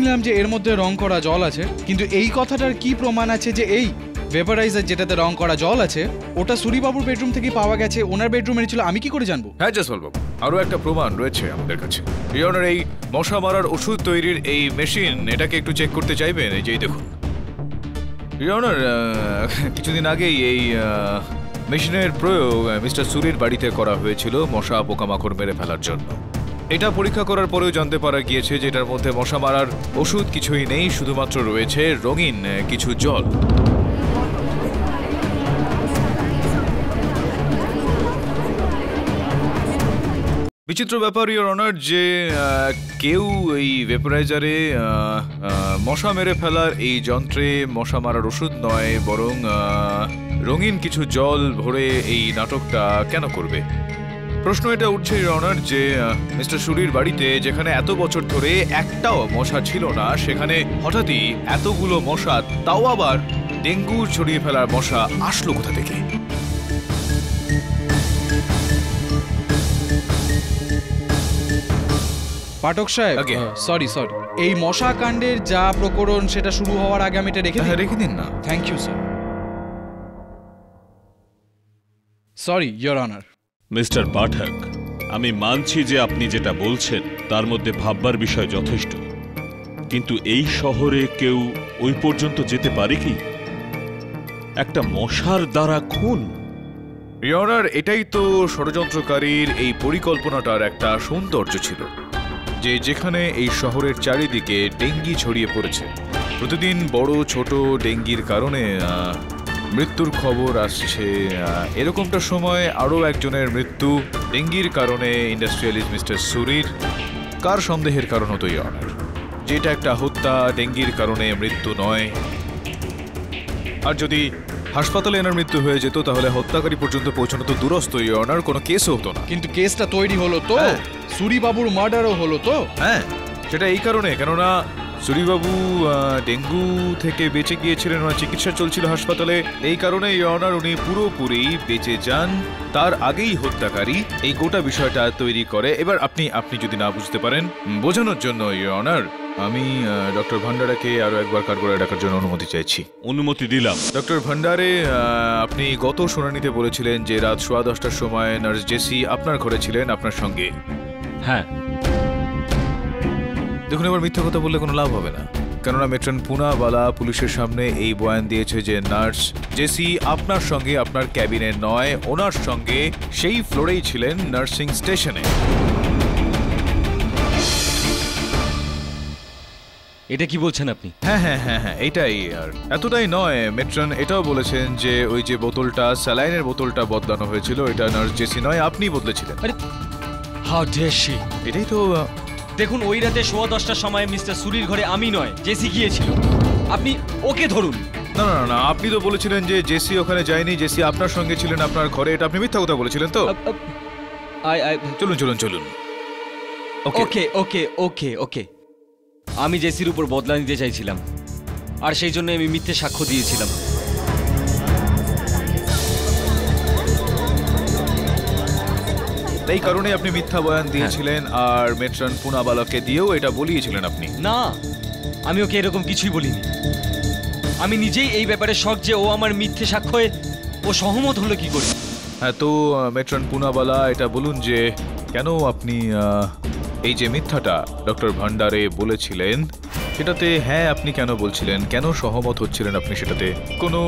নিলাম যে এর মধ্যে রং করা জল আছে, কিন্তু এই কথাটার কি প্রমাণ আছে যে এই ভেপারাইজার যেটাতে রং করা জল আছে ওটা সুরিবাবুর বেডরুম থেকে পাওয়া গেছে, ওনার বেডরুমে ছিল? আমি কি করে জানবো? হ্যাঁ জয়সওয়াল বাবু, আরো একটা প্রমাণ রয়েছে আমাদের কাছে। ইওর অনার, এই মশা মারার ওষুধ তৈরির এই মেশিন, এটাকে একটু চেক করতে চাইবেন? এই যেই দেখুন ইওর অনার, কিছুদিন আগেই এই মেশিনের প্রয়োগ মিস্টার সুরির বাড়িতে করা হয়েছিল মশা পোকামাকড় মেরে ফেলার জন্য। এটা পরীক্ষা করার পরেও জানতে পারা গিয়েছে যে এটার মধ্যে মশা মারার ওষুধ কিছুই নেই, শুধুমাত্র রয়েছে রঙিন কিছু জল। বিচিত্র ব্যাপার ইওর অনার, যে কেউ এই ভেপারাইজারে মশা মেরে ফেলার এই যন্ত্রে মশা মারার ওষুধ নয়, বরং রঙিন কিছু জল ভরে এই নাটকটা কেন করবে? প্রশ্ন এটা উঠছে ইওর অনার, যে মিস্টার সুরির বাড়িতে যেখানে এত বছর ধরে একটাও মশা ছিল না, সেখানে হঠাৎই এতগুলো মশা, তাও আবার ডেঙ্গু ছড়িয়ে ফেলার মশা, আসলো কোথা থেকে? পাঠক সাহেব, সরি, এই মশা কাণ্ডের যা প্রকরণ সেটা শুরু হওয়ার আগে আমি এটা রেখে দিন না। Thank you sir. Sorry your honour. Mister Pathak, আমি মানছি যে আপনি যেটা বলছেন তার মধ্যে ভাববার বিষয় যথেষ্ট, কিন্তু এই শহরে কেউ ওই পর্যন্ত যেতে পারে কি? একটা মশার দ্বারা খুন? ইওর অনার, এটাই তো ষড়যন্ত্রকারীর এই পরিকল্পনাটার একটা সৌন্দর্য ছিল, যে যেখানে এই শহরের চারিদিকে ডেঙ্গি ছড়িয়ে পড়েছে প্রতিদিন বড় ছোট ডেঙ্গির কারণে মৃত্যুর খবর আসছে। এরকমটা সময় আরও একজনের মৃত্যু ডেঙ্গির কারণে ইন্ডাস্ট্রিয়ালিস্ট মিস্টার সুরির। কার সন্দেহের কারণ হতো ইওর অনার? যেটা একটা হত্যা, ডেঙ্গির কারণে মৃত্যু নয়। আর যদি হাসপাতালে এনার মৃত্যু হয়ে যেত তাহলে হত্যাকারী পর্যন্ত পৌঁছানো তো দূরস্থ ইওর অনার, কোনো কেসও হতো না। কিন্তু কেসটা তৈরি হলো তো, সুরিবাবুর মার্ডারও হলো তো। হ্যাঁ, সেটা এই কারণে, কেননা সুরিবাবু ডেঙ্গু থেকে বেঁচে গিয়েছিলেন, ওনার চিকিৎসা চলছিল হাসপাতালে। এই কারণে ইওর অনার উনি পুরোপুরি বেঁচে যান। তার আগেই হত্যাকারী এই গোটা বিষয়টা তৈরি করে। এবার আপনি যদি না বুঝতে পারেন, বোঝানোর জন্য ইওর অনার আমি ডক্টর ভান্ডারাকে আরো একবার কাঠগড়ায় ডাকার জন্য অনুমতি চাইছি। অনুমতি দিলাম। ডক্টর ভান্ডারে, আপনি গত শুনানিতে বলেছিলেন যে রাত 10:15টার সময় নার্স জেসি আপনার ঘরে ছিলেন আপনার সঙ্গে। হ্যাঁ। দেখুন, এবার মিথ্যা কথা বললে কোনো লাভ হবে না, কেননা মেট্রন পুনাওয়ালা পুলিশের সামনে এই বয়ান দিয়েছে যে নার্স জেসি আপনার সঙ্গে আপনার ক্যাবিনে নয়, ওনার সঙ্গে সেই ফ্লোরেই ছিলেন, নার্সিং স্টেশনে। এটা কি বলছেন আপনি? হ্যাঁ হ্যাঁ হ্যাঁ হ্যাঁ, এইটাই। আর এতটাই নয়, মেট্রন এটাও বলেছেন যে ওই যে বোতলটা, স্যালাইনের বোতলটা বদলানো হয়েছিল, এটা নার্স জেসি নয়, আপনি বদলেছিলেন। আরে হাউ ডেয়ার শি! এটাই তো। দেখুন, ওই রাতে 10:15টার সময় মিস্টার সুরির ঘরে আমি নয়, জেসি গিয়েছিল। আপনি ওকে ধরুন। না না না, আপনি তো বলেছিলেন যে জেসি ওখানে যায়নি, জেসি আপনার সঙ্গে ছিলেন আপনার ঘরে। এটা আপনি মিথ্যা কথা বলেছিলেন তো। চলুন চলুন চলুন। ওকে ওকে ওকে ওকে, আমি জেসির উপর বদলা নিতে চাইছিলাম, আর সেই জন্য আমি মিথ্যে সাক্ষ্য দিয়েছিলাম। এই কারণে আপনি মিথ্যা বয়ান দিয়েছিলেন, আর মেট্রন পুনাওয়ালাকে দিয়েও এটা বলিয়েছিলেন আপনি। না, আমি ওকে এরকম কিছুই বলিনি। আমি নিজেই এই ব্যাপারে শক যে ও আমার মিথ্যে সাক্ষ্যে ও সহমত হলো কি করে। হ্যাঁ, তো মেট্রন পুনাওয়ালা, এটা বলুন যে কেন আপনি এই যে মিথ্যাটা ডক্টর ভান্ডারে বলেছিলেন সেটাতে হ্যাঁ আপনি কেন বলছিলেন, কেন সহমত হচ্ছিলেন আপনি সেটাতে? কোনো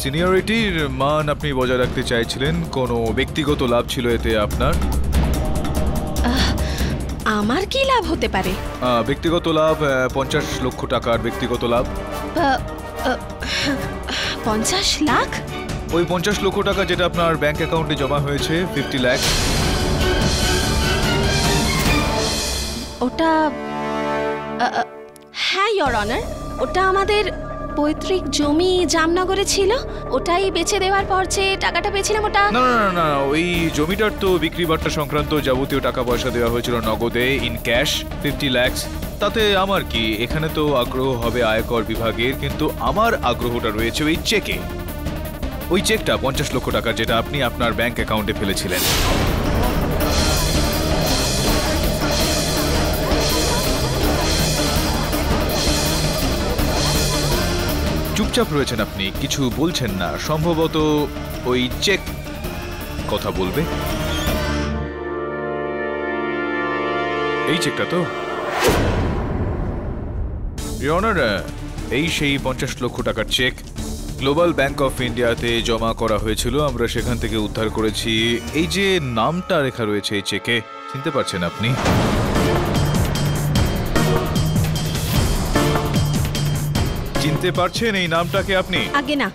সিনিয়রিটির মান আপনি বজায় রাখতে চাইছিলেন? কোনো ব্যক্তিগত লাভ ছিল এতে আপনার? আমার কি লাভ হতে পারে? ব্যক্তিগত লাভ, 50 লক্ষ টাকার ব্যক্তিগত লাভ। 50 লাখ? ওই 50 লক্ষ টাকা যেটা আপনার ব্যাংক অ্যাকাউন্টে জমা হয়েছে, 50 লাখ। ওটা হ্যাঁ ইওর অনার, ওটা আমাদের পৈতৃক জমি জামনগরে ছিল, ওটাই বেচে দেওয়ার পর যে টাকাটা পেয়েছিলাম ওটা। না না না, ওই জমিটার তো বিক্রি বাট্টা সংক্রান্ত যাবতীয় টাকা পয়সা দেওয়া হয়েছিল নগদে, ইন ক্যাশ, 50 লাখ। তাতে আমার কি? এখানে তো আগ্রহ হবে আয়কর বিভাগের, কিন্তু আমার আগ্রহটা রয়েছে ওই চেকে, ওই চেকটা 50 লক্ষ টাকার, যেটা আপনি আপনার ব্যাংক অ্যাকাউন্টে ফেলেছিলেন। চুপচাপ রয়েছেন আপনি, কিছু বলছেন না। সম্ভবত ওই চেক কথা বলবে। এই চেকটা তো ইওর অনার, এই সেই 50 লক্ষ টাকার চেক গ্লোবাল ব্যাংক অফ ইন্ডিয়াতে জমা করা হয়েছিল, আমরা সেখান থেকে উদ্ধার করেছি। এই যে নামটা লেখা রয়েছে এই চেকে, চিনতে পারছেন আপনি? চিনতে পারছেন এই নামটাকে আপনি? আগে না,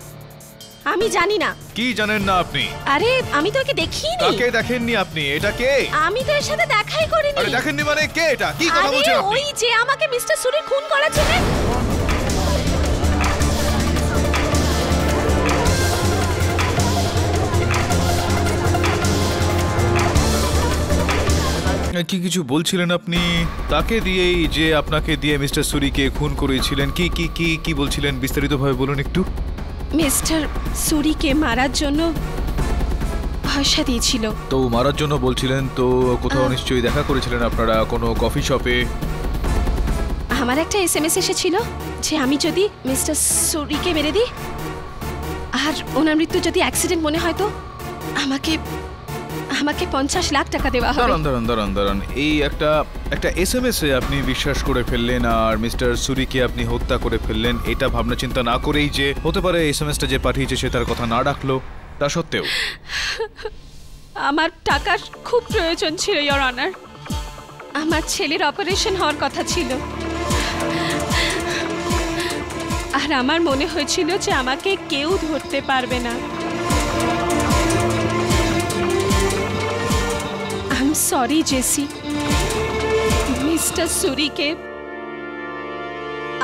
আমি জানি না। কি জানেন না আপনি? আরে আমি তো ওকে দেখিনি। কাকে দেখেননি আপনি? এটা কে? আমি তো এর সাথে দেখাই করিনি। আরে দেখেননি মানে কে? এটা কি কথা বলছেন আপনি? ওই যে আমাকে মিস্টার সুরি খুন করেছিলেন। কি কিছু বলছিলেন আপনি? তাকে দিয়েই যে আপনাকে দিয়ে মিস্টার সুরিকে খুন করেছিলেন, কি কি কি কি বলছিলেন বিস্তারিতভাবে বলুন একটু। মিস্টার সুরিকে মারার জন্য পয়সা দিয়েছিল। তো মারার জন্য বলছিলেন তো কোথাও নিশ্চয়ই দেখা করেছিলেন আপনারা, কোনো কফি শপে? আমার একটা এসএমএস এসেছিল যে আমি যদি মিস্টার সুরিকে মেরে দিই আর ওনার মৃত্যু যদি অ্যাক্সিডেন্ট মনে হয় তো আমাকে 50 লাখ টাকা দেওয়া হবে। দাঁড়ান, এই একটা এসএমএস এ আপনি বিশ্বাস করে ফেললেন আর মিস্টার সুরিকে আপনি হত্যা করে ফেললেন, এটা ভাবনা চিন্তা না করেই যে হতে পারে এসএমএসটা যে পাঠিয়েছে সে তার কথা না রাখলো, তা সত্ত্বেও? আমার টাকার খুব প্রয়োজন ছিল ইওর অনার, আমার ছেলের অপারেশন হওয়ার কথা ছিল। আর আমার মনে হয়েছিল যে আমাকে কেউ ধরতে পারবে না। I am sorry Jessie, mister সুরিকে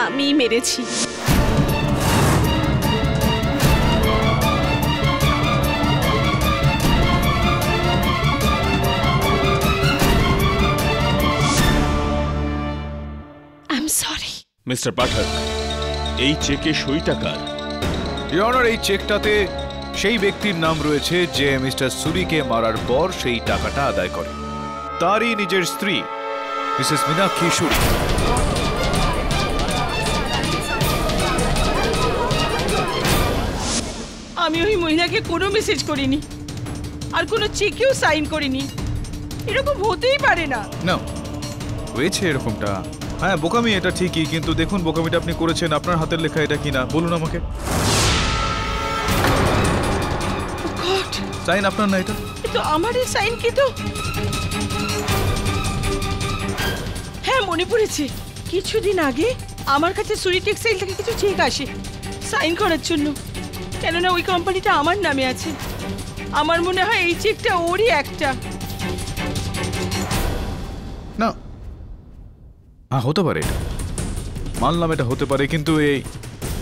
আমি মেরেছি। I am sorry. Mister Pathak, এই চেকে সইটা কার? ইওর অনার, এই চেকটাতে সেই ব্যক্তির নাম রয়েছে যে মিস্টার সুরিকে মারার পর সেই টাকাটা আদায় করে, তারই নিজের স্ত্রী মিসেস মীনাক্ষী সুরি। আমি ওই মহিলাকে কোনো মেসেজ করিনি, আর কোনো চেকেও সাইন করিনি। এরকম হতেই পারে না। না, হয়েছে এরকমটা। হ্যাঁ, বোকামি এটা ঠিকই, কিন্তু দেখুন বোকামিটা আপনি করেছেন, আপনার হাতের লেখা এটা কিনা বলুন আমাকে। সাইন আপনার না এটা? তো আমার এই সাইন কি? তো হ্যাঁ, মনে পড়েছে। কিছুদিন আগে আমার কাছে সুরি টেক্সটাইল থেকে কিছু চেক আসে সাইন করার জন্য, কেননা ওই কোম্পানিটা আমার নামে আছে। আমার মনে হয় এই চেকটা ওরই একটা। না, হ্যাঁ হতে পারে, এটা মানলাম, এটা হতে পারে, কিন্তু এই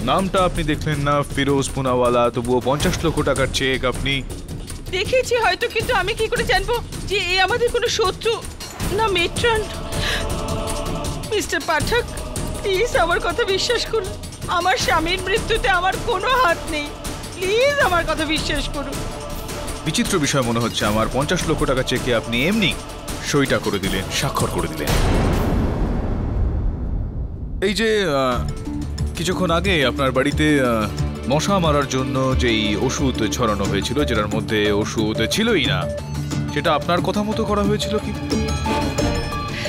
নামটা আপনি দেখলেন না, ফিরোজ পুনাওয়ালা, তবুও 50 লক্ষ টাকার চেক আপনি দেখেছি হয়তো, কিন্তু আমি কি করে জানবো যে এ আমাদের কোনো শত্রু না মেট্রন? মিস্টার পাঠক, প্লিজ আমার কথা বিশ্বাস করুন। আমার স্বামীর মৃত্যুতে আমার কোনো হাত নেই। প্লিজ আমার কথা বিশ্বাস করুন। বিচিত্র বিষয় মনে হচ্ছে আমার, 50 লক্ষ টাকা চেকে আপনি এমনি সইটা করে দিলেন, স্বাক্ষর করে দিলেন। এই যে কিছুক্ষণ আগে আপনার বাড়িতে মশা মারার জন্য যেই ওষুধ ছড়ানো হয়েছিল, যেটার মধ্যে ওষুধ ছিলই না, সেটা আপনার কথা মতো করা হয়েছিল কি?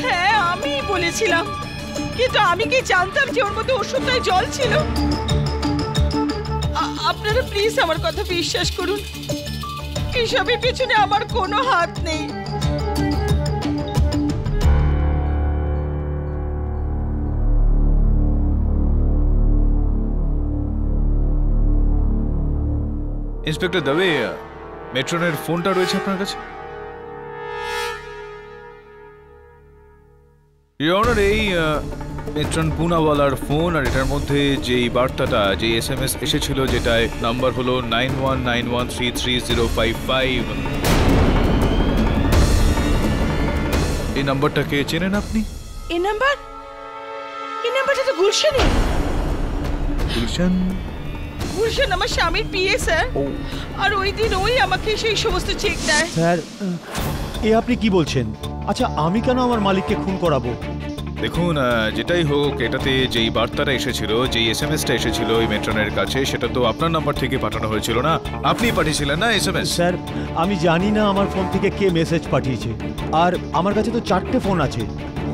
হ্যাঁ, আমি বলেছিলাম, কিন্তু আমি কি জানতাম যে ওর মধ্যে ওষুধটাই জল ছিল? আপনারা প্লিজ আমার কথা বিশ্বাস করুন, এসবের পেছনে আমার কোনো হাত নেই। ইন্সপেক্টর দবে, মেট্রনের ফোনটা রয়েছে আপনার কাছে? ইওর অনার, এই মেট্রন পুনাওয়ালার ফোন, আর এটার মধ্যে যেই বার্তাটা, যে SMS এসেছিল, যেটায় নাম্বার হলো 9191333055, এই নাম্বারটাকে চেনেন আপনি? এই নাম্বারটা তো গুলশানের। গুলশান? গুলশান আমার স্বামীর পিএ স্যার, আর ওই দিন ওই আমাকে সেই সমস্ত চেক দেয়। স্যার, এ আপনি কি বলছেন? আচ্ছা, আমি কেন আমার মালিককে খুন করাবো? দেখুন, যেটাই হোক, এটাতে যেই বার্তাটা এসেছিল, যেই SMSটা এসেছিল ওই মেট্রনের কাছে, সেটা তো আপনার নাম্বার থেকে পাঠানো হয়েছিল না, আপনি পাঠিয়েছিলেন না SMS? স্যার, আমি জানি না আমার ফোন থেকে কে মেসেজ পাঠিয়েছে, আর আমার কাছে তো 4টে ফোন আছে।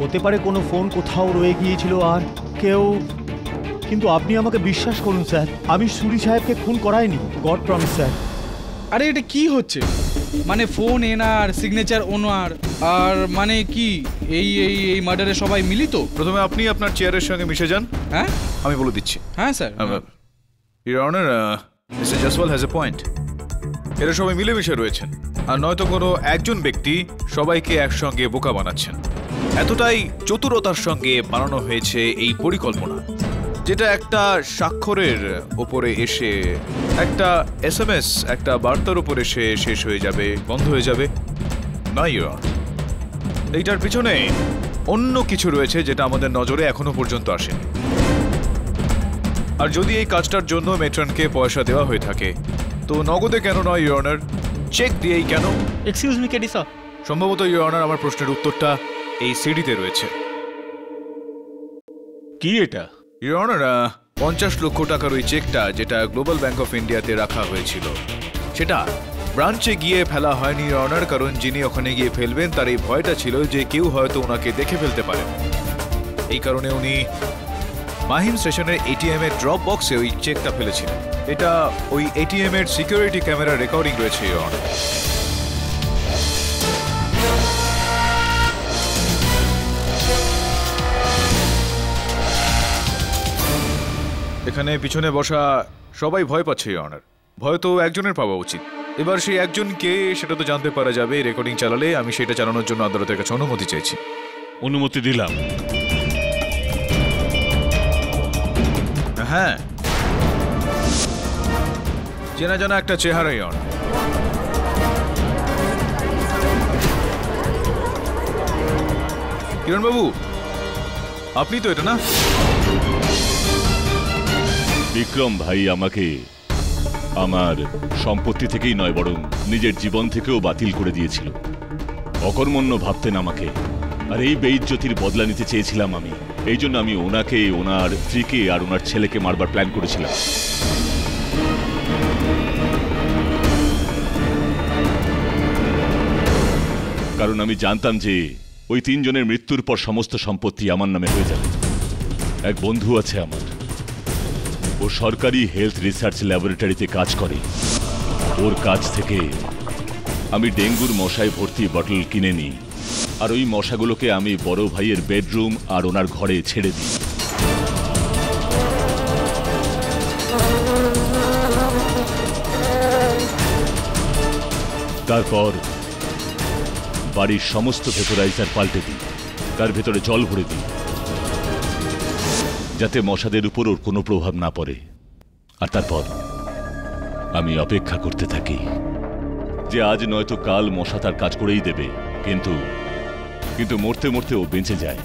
হতে পারে কোনো ফোন কোথাও রয়ে গিয়েছিল আর কেউ, কিন্তু আপনি আমাকে বিশ্বাস করুন স্যার, আমি সুরি সাহেবকে খুন করাইনি, গড প্রমিস স্যার। আরে এটা কি হচ্ছে? মানে ফোন এনার, সিগনেচার ওনার, আর মানে কি এই এই এই মার্ডারে সবাই মিলিত? প্রথমে আপনি আপনার চেয়ারের সঙ্গে মিশে যান। হ্যাঁ, আমি বলে দিচ্ছি। হ্যাঁ sir. Your honour, mister Jaiswal has a point. এরা সবাই মিলেমিশে রয়েছেন, আর নয়তো কোনো একজন ব্যক্তি সবাইকে একসঙ্গে বোকা বানাচ্ছেন। এতটাই চতুরতার সঙ্গে বানানো হয়েছে এই পরিকল্পনা, যেটা একটা স্বাক্ষরের ওপরে এসে, একটা SMS, একটা বার্তার উপর এসে শেষ হয়ে যাবে, বন্ধ হয়ে যাবে না। ইওর অনার, এইটার পিছনে অন্য কিছু রয়েছে যেটা আমাদের নজরে এখনো পর্যন্ত আসেনি। আর যদি এই কাজটার জন্য মেট্রনকে পয়সা দেওয়া হয়ে থাকে, তো নগদে কেন নয় ইওর অনার, চেক দিয়েই কেন? এক্সকিউজ মি কেডি স্যার, সম্ভবত ইওর অনার আমার প্রশ্নের উত্তরটা এই সিডিতে রয়েছে। কি এটা? ইওর অনার, 50 লক্ষ টাকার ওই চেকটা, যেটা গ্লোবাল ব্যাংক অফ ইন্ডিয়াতে রাখা হয়েছিল, সেটা ব্রাঞ্চে গিয়ে ফেলা হয়নি ইওর অনার, কারণ যিনি ওখানে গিয়ে ফেলবেন তার এই ভয়টা ছিল যে কেউ হয়তো ওনাকে দেখে ফেলতে পারে। এই কারণে উনি মাহিম স্টেশনের ATM এর ড্রপ বক্সে ওই চেকটা ফেলেছিলেন। এটা ওই ATM এর সিকিউরিটি ক্যামেরার রেকর্ডিং রয়েছে ইওর অনার। এখানে পিছনে বসা সবাই ভয় পাচ্ছে ইওর অনার। ভয় তো একজনের পাওয়া উচিত। এবার সেই একজন কে সেটা তো জানতে পারা যাবে রেকর্ডিং চালালে। আমি সেটা চালানোর জন্য আদালতের কাছে অনুমতি চাইছি। অনুমতি দিলাম। হ্যাঁ, চেনা জানা একটা চেহারা ইওর অনার। কিরণ বাবু, আপনি তো এটা না? বিক্রম ভাই আমাকে আমার সম্পত্তি থেকেই নয় বরং নিজের জীবন থেকেও বাতিল করে দিয়েছিল। অকর্মণ্য ভাবতেন আমাকে, আর এই বেইজ্জতির বদলা নিতে চেয়েছিলাম আমি। এই জন্য আমি ওনাকে, ওনার স্ত্রীকে আর ওনার ছেলেকে মারবার প্ল্যান করেছিলাম। কারণ আমি জানতাম যে ওই তিনজনের মৃত্যুর পর সমস্ত সম্পত্তি আমার নামে হয়ে যাবে। এক বন্ধু আছে আমার, ও সরকারি হেলথ রিসার্চ ল্যাবরেটরিতে কাজ করে। ওর কাছ থেকে আমি ডেঙ্গুর মশায় ভর্তি বটল কিনে নিই, আর ওই মশাগুলোকে আমি বড় ভাইয়ের বেডরুম আর ওনার ঘরে ছেড়ে দিই। তারপর বাড়ির সমস্ত ভেপোরাইজার পাল্টে দিই, তার ভেতরে জল ভরে দিই, যাতে মশাদের উপর ওর কোনো প্রভাব না পড়ে। আর তারপর আমি অপেক্ষা করতে থাকি যে আজ নয়তো কাল মশা তার কাজ করেই দেবে, কিন্তু মরতে মরতে ও বেঁচে যায়।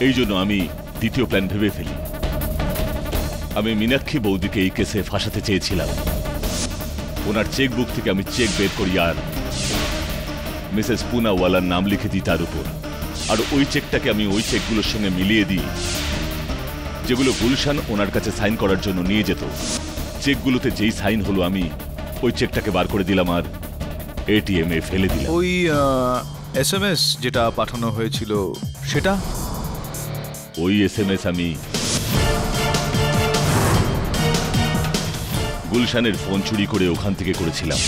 এই জন্য আমি দ্বিতীয় প্ল্যান ভেবে ফেলি। আমি মীনাক্ষী বৌদিকে এই কেসে ফাঁসাতে চেয়েছিলাম। ওনার চেকবুক থেকে আমি চেক বের করি আর মিসেস পুনাওয়ালার নাম লিখে দিই তার উপর। আর ওই চেকটাকে আমি ওই চেকগুলোর সঙ্গে মিলিয়ে দিই যেগুলো গুলশান ওনার কাছে সাইন করার জন্য নিয়ে যেত। চেকগুলোতে যেই সাইন হলো আমি ওই চেকটাকে বার করে দিলাম আর এটিএম এ ফেলে দিলাম। ওই এসএমএস যেটা পাঠানো হয়েছিল সেটা? ওই এসএমএস আমি গুলশানের ফোন চুরি করে ওখান থেকে করেছিলাম।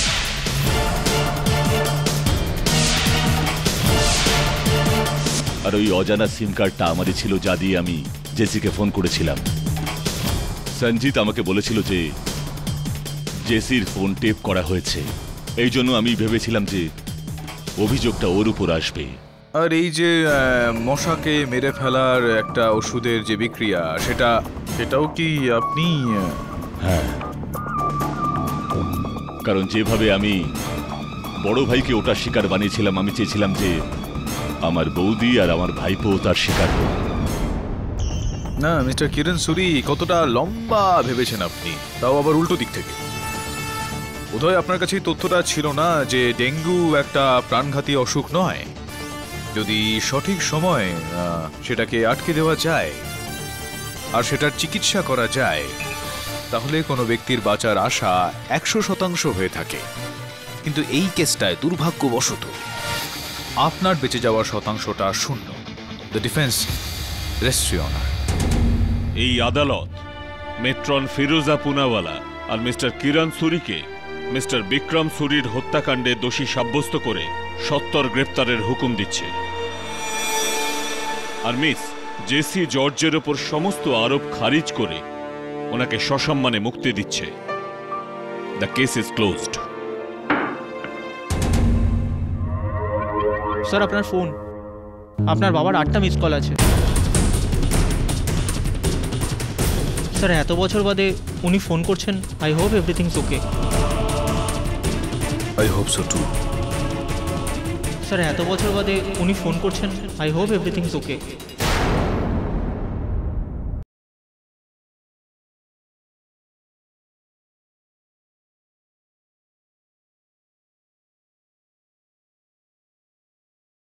আর ওই অজানা সিম কার্ডটা আমারই ছিল, যা দিয়ে আমি জেসিকে ফোন করেছিলাম। সঞ্জিত আমাকে বলেছিল যে জেসির ফোন টেপ করা হয়েছে, এই জন্য আমি ভেবেছিলাম যে অভিযোগটা ওর উপর আসবে। আর এই যে মশাকে মেরে ফেলার একটা ওষুধের যে বিক্রিয়া, সেটাও কি আপনি? হ্যাঁ, কারণ যেভাবে আমি বড় ভাইকে ওটার শিকার বানিয়েছিলাম, আমি চেয়েছিলাম যে আমার বৌদি আর আমার ভাইপো তার শিকার হোক। না মিস্টার কিরণ সুরি, কতটা লম্বা ভেবেছেন আপনি, তাও আবার উল্টো দিক থেকে। বোধহয় আপনার কাছে তথ্যটা ছিল না যে ডেঙ্গু একটা প্রাণঘাতী অসুখ নয়। যদি সঠিক সময় সেটাকে আটকে দেওয়া যায় আর সেটার চিকিৎসা করা যায়, তাহলে কোনো ব্যক্তির বাঁচার আশা 100% হয়ে থাকে। কিন্তু এই কেসটায় দুর্ভাগ্যবশত আপনার বেঁচে যাওয়ার শতাংশটা শূন্য। The defence রেস্টস your honour. এই আদালত মেট্রন ফিরোজা পুনাওয়ালা আর মিস্টার কিরণ সুরিকে মিস্টার বিক্রম সুরির হত্যাকাণ্ডে দোষী সাব্যস্ত করে সত্বর গ্রেপ্তারের হুকুম দিচ্ছে। আর মিস জেসি জর্জের ওপর সমস্ত আরোপ খারিজ করে ওনাকে সসম্মানে মুক্তি দিচ্ছে। The case is closed. Sir আপনার ফোন, আপনার বাবার 8টা মিস কল আছে। স্যার এত বছর বাদে উনি ফোন করছেন। I hope everything's okay. I hope so too. Sir এত বছর বাদে উনি ফোন করছেন। I hope everything's okay.